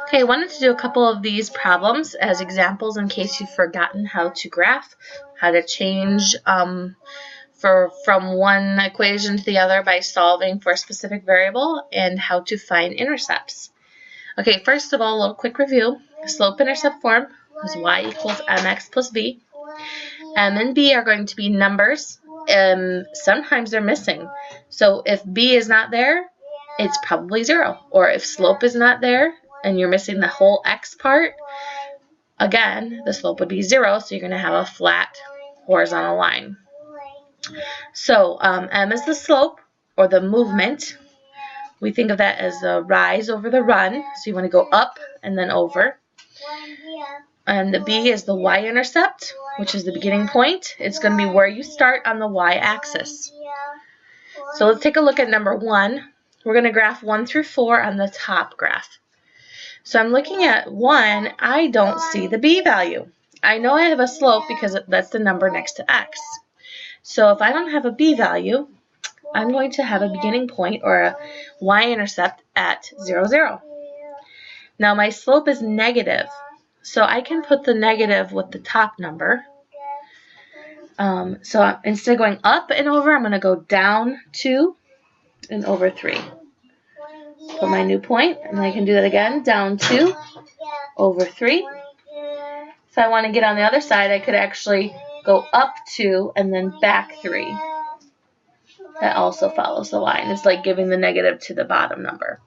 Okay, I wanted to do a couple of these problems as examples in case you've forgotten how to graph, how to change from one equation to the other by solving for a specific variable, and how to find intercepts. Okay, first of all, a little quick review. Slope-intercept form is y equals mx plus b. M and b are going to be numbers, and sometimes they're missing. So if b is not there, it's probably 0. Or if slope is not there, and you're missing the whole x part, again, the slope would be 0, so you're going to have a flat horizontal line. So m is the slope, or the movement. We think of that as the rise over the run, so you want to go up and then over. And the b is the y-intercept, which is the beginning point. It's going to be where you start on the y-axis. So let's take a look at number 1. We're going to graph 1 through 4 on the top graph. So I'm looking at 1, I don't see the b value. I know I have a slope because that's the number next to x. So if I don't have a b value, I'm going to have a beginning point or a y-intercept at 0, 0. Now my slope is negative, so I can put the negative with the top number. So instead of going up and over, I'm going to go down 2 and over 3. Put my new point, and I can do that again, down 2, over 3. If I want to get on the other side, I could actually go up 2 and then back 3. That also follows the line. It's like giving the negative to the bottom number.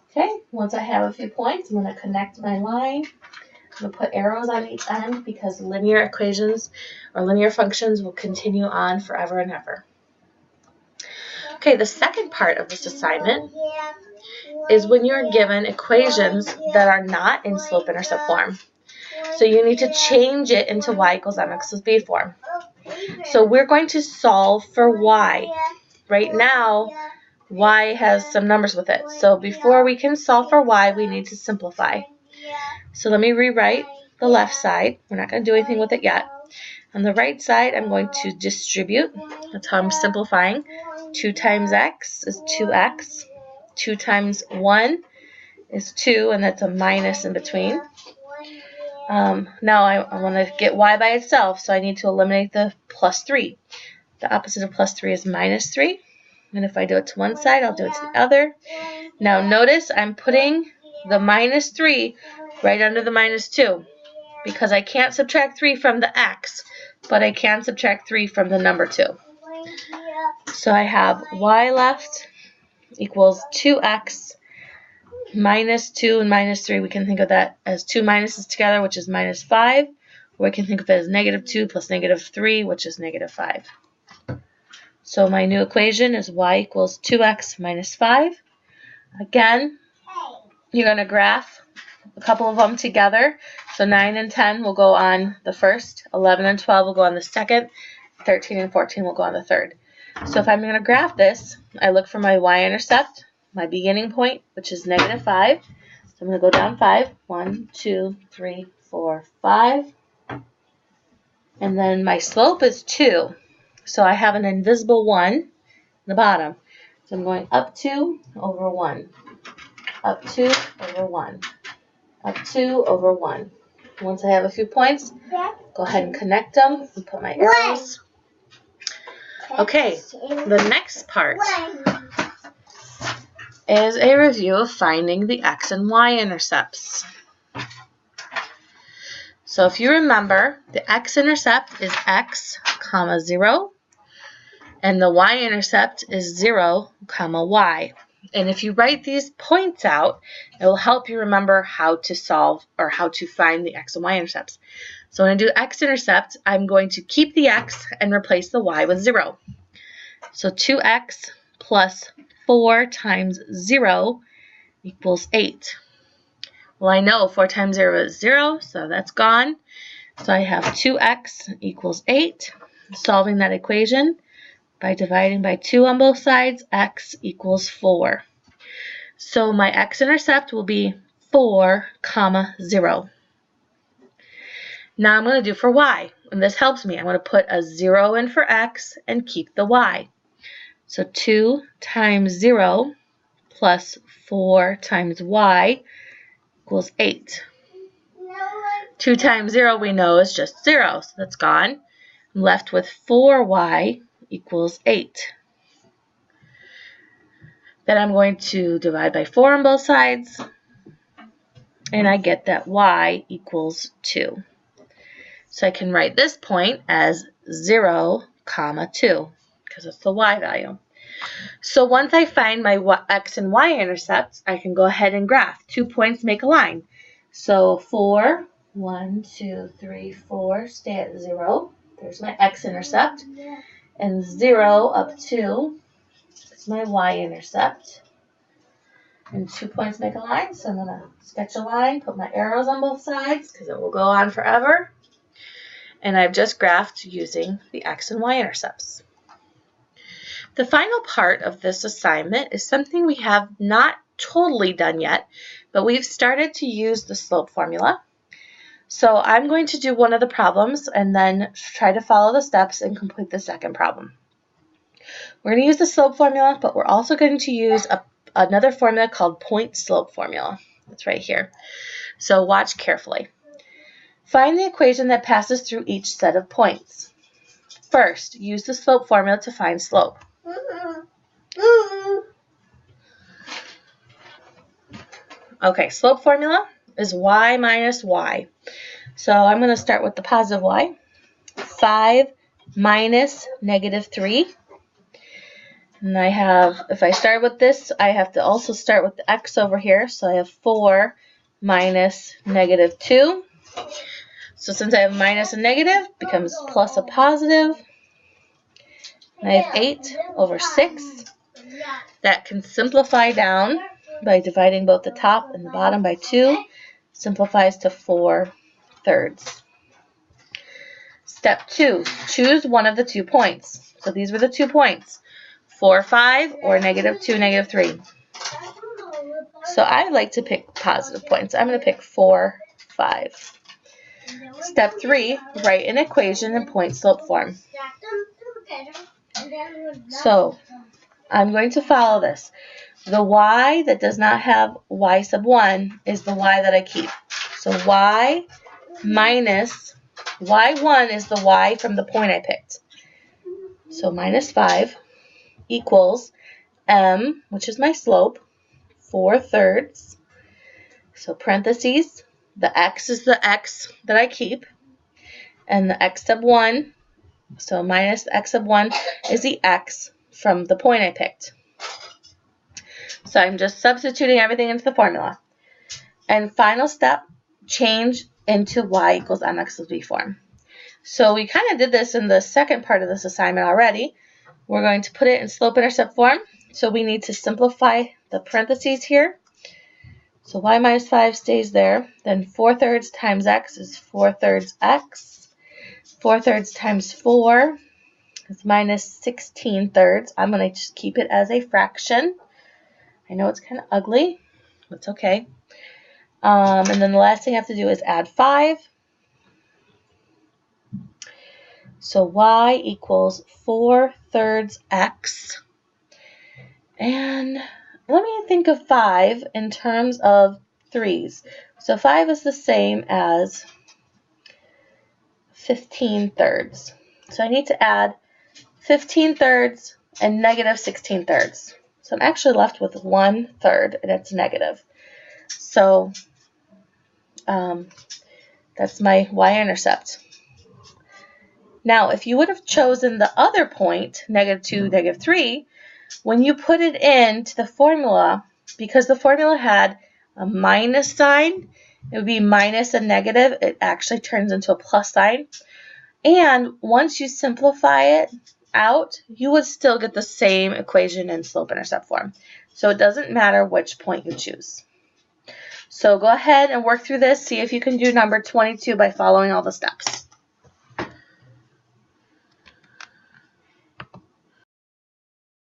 Okay, once I have a few points, I'm going to connect my line. I'm going to put arrows on each end because linear equations or linear functions will continue on forever and ever. Okay, the second part of this assignment is when you're given equations that are not in slope-intercept form. So you need to change it into y equals mx plus b form. So we're going to solve for y. Right now, y has some numbers with it. So before we can solve for y, we need to simplify. So let me rewrite the left side. We're not going to do anything with it yet. On the right side, I'm going to distribute. That's how I'm simplifying. 2 times x is 2x. 2 times 1 is 2, and that's a minus in between. Now I want to get y by itself, so I need to eliminate the plus 3. The opposite of plus 3 is minus 3. And if I do it to one side, I'll do it to the other. Now notice I'm putting the minus 3 right under the minus 2 because I can't subtract 3 from the x, but I can subtract 3 from the number 2. So I have y left equals 2x minus 2 and minus 3. We can think of that as 2 minuses together, which is minus 5. Or we can think of it as negative 2 plus negative 3, which is negative 5. So my new equation is y equals 2x minus 5. Again, you're going to graph a couple of them together. So 9 and 10 will go on the first, 11 and 12 will go on the second, 13 and 14 will go on the third. So if I'm going to graph this, I look for my y-intercept, my beginning point, which is negative 5. So I'm going to go down 5. 1, 2, 3, 4, 5. And then my slope is 2. So I have an invisible 1 in the bottom. So I'm going up 2 over 1. Up 2 over 1. Up 2 over 1. Once I have a few points, go ahead and connect them and put my arrows. Okay, the next part is a review of finding the x and y intercepts. So if you remember, the x-intercept is x, comma 0, and the y-intercept is 0, comma y. And if you write these points out, it will help you remember how to solve or how to find the x and y intercepts. So when I do x-intercept, I'm going to keep the x and replace the y with 0. So 2x plus 4 times 0 equals 8. Well, I know 4 times 0 is 0, so that's gone. So I have 2x equals 8. Solving that equation by dividing by 2 on both sides, x equals 4. So my x-intercept will be 4, comma 0. Now I'm going to do for y, and this helps me. I'm going to put a 0 in for x and keep the y. So 2 times 0 plus 4 times y equals 8. 2 times 0 we know is just 0, so that's gone. I'm left with 4y equals 8. Then I'm going to divide by 4 on both sides, and I get that y equals 2. So I can write this point as 0, 2, because it's the y value. So once I find my x and y intercepts, I can go ahead and graph. 2 points make a line. So 4, 1, 2, 3, 4, stay at 0. There's my x-intercept. And 0 up 2 is my y-intercept. And 2 points make a line, so I'm going to sketch a line, put my arrows on both sides because it will go on forever. And I've just graphed using the x and y-intercepts. The final part of this assignment is something we have not totally done yet, but we've started to use the slope formula. So I'm going to do one of the problems and then try to follow the steps and complete the second problem. We're going to use the slope formula, but we're also going to use another formula called point slope formula. It's right here. So watch carefully. Find the equation that passes through each set of points. First, use the slope formula to find slope. Okay, slope formula is y minus y. So I'm going to start with the positive y. 5 minus negative 3. And I have, if I start with this, I have to also start with the x over here. So I have 4 minus negative 2. So since I have minus and negative, it becomes plus a positive. And I have 8 over 6. That can simplify down by dividing both the top and the bottom by 2. Simplifies to 4/3. Step 2, choose one of the 2 points. So these were the 2 points, 4, 5, or negative 2, negative 3. So I like to pick positive points. I'm going to pick 4, 5. Step 3, write an equation in point slope form. So I'm going to follow this. The y that does not have y sub 1 is the y that I keep. So y minus y1 is the y from the point I picked. So minus 5 equals m, which is my slope, 4/3. So parentheses, the x is the x that I keep, and the x sub 1, so minus the x sub 1 is the x from the point I picked. So I'm just substituting everything into the formula. And final step, change into y equals mx plus b form. So we kind of did this in the second part of this assignment already. We're going to put it in slope-intercept form. So we need to simplify the parentheses here. So y minus 5 stays there. Then 4/3 times x is 4/3 x. 4/3 times 4 is minus 16/3. I'm going to just keep it as a fraction. I know it's kind of ugly, but it's okay. And then the last thing I have to do is add 5. So y equals 4/3 x. And let me think of 5 in terms of 3's. So 5 is the same as 15/3. So I need to add 15/3 and negative 16/3. So I'm actually left with 1/3, and it's negative. So that's my y-intercept. Now, if you would have chosen the other point, negative 2, negative 3, when you put it into the formula, because the formula had a minus sign, it would be minus a negative. It actually turns into a plus sign. And once you simplify it out, you would still get the same equation in slope-intercept form. So it doesn't matter which point you choose. So go ahead and work through this. See if you can do number 22 by following all the steps.